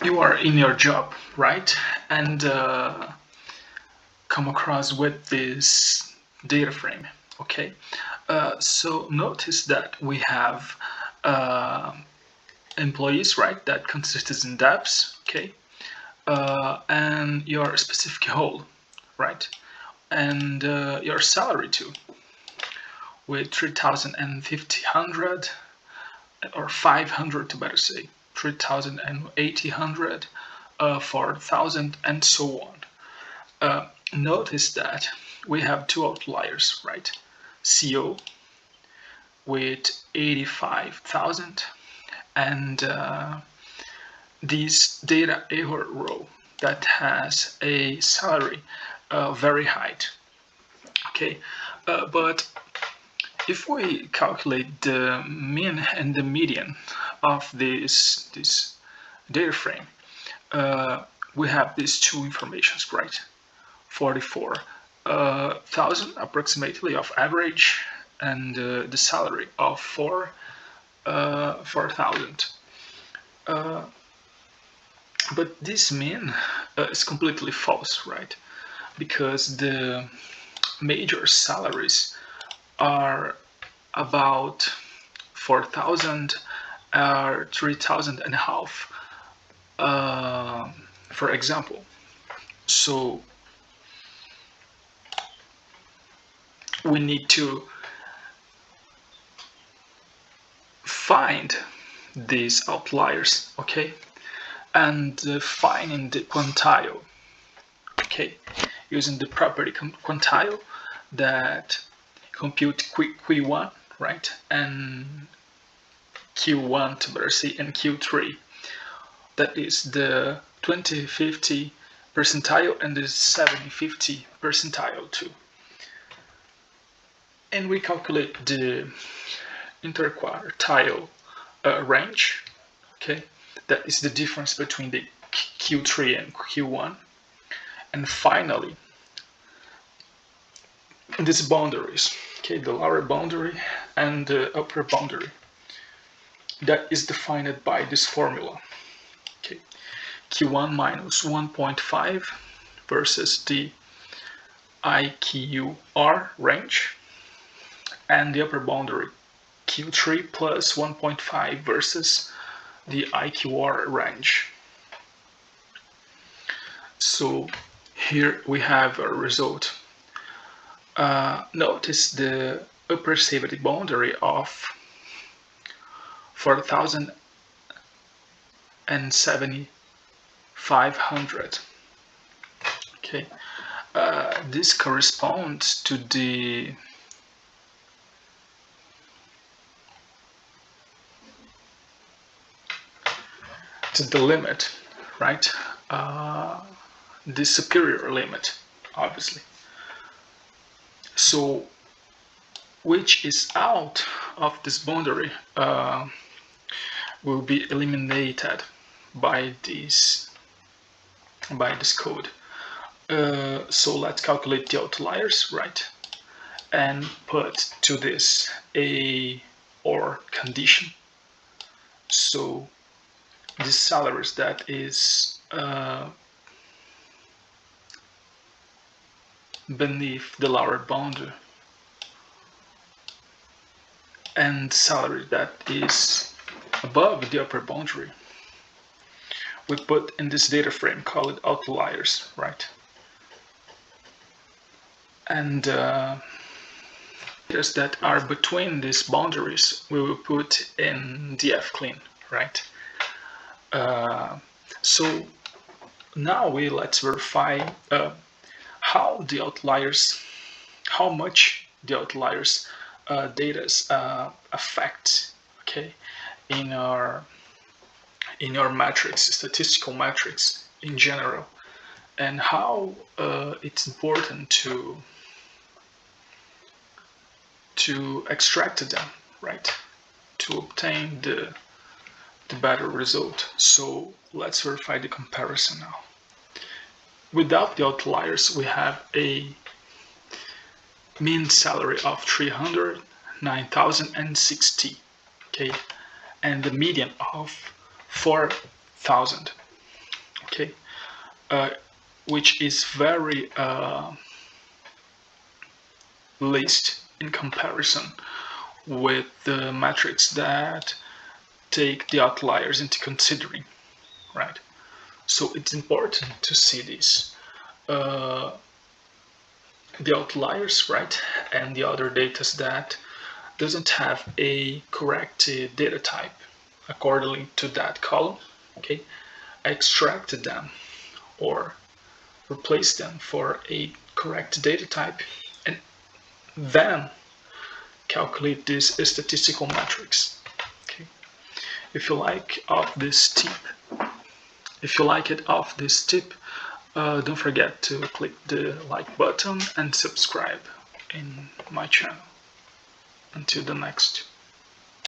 you are in your job, right? And come across with this data frame, okay? So notice that we have employees, right? That consists in depths, okay? And your specific role, right? And your salary too, with 3,000 and 500, or 500 to better say, 3,000 and 800, 4,000, and so on. Notice that we have two outliers, right? CO with 85,000 and this data error row that has a salary very high. Okay, but if we calculate the mean and the median of this data frame, we have these two informations, right? 44,000 approximately of average, and the salary of 4,000. But this mean is completely false, right? Because the major salaries are about 4,000 or 3,000 and a half, for example. So we need to find these outliers, okay? And finding the quantile, okay? Using the property quantile that compute Q1, right? And Q1 to better say, and Q3. That is the 2050 percentile and the 7050 percentile too. And we calculate the interquartile range, okay? That is the difference between the Q3 and Q1. And finally, these boundaries, okay, the lower boundary and the upper boundary, that is defined by this formula, okay? Q1 minus 1.5 versus the IQR range, and the upper boundary Q3 plus 1.5 versus the IQR range. So here we have a result. Notice the upper safety boundary of 4,000 and 7,500. Okay, this corresponds to the limit, right? The superior limit, obviously. So, which is out of this boundary will be eliminated by this code. So let's calculate the outliers, right? And put to this a OR condition. So this salaries that is beneath the lower boundary and salary that is above the upper boundary, we put in this data frame called outliers, right? And data that are between these boundaries we will put in dfclean, right? So now let's verify how much the outliers data affect, okay, in our matrix, statistical matrix in general, and how it's important to extract them, right, to obtain the better result. So let's verify the comparison now. Without the outliers, we have a mean salary of 309,060, okay, and the median of 4,000. okay, which is very least in comparison with the metrics that take the outliers into considering, right? So it's important to see this. The outliers, right, and the other data that doesn't have a correct data type accordingly to that column, okay, I extracted them or replaced them for a correct data type, and then calculate these statistical metrics. Okay, if you like this tip, don't forget to click the like button and subscribe in my channel. Until the next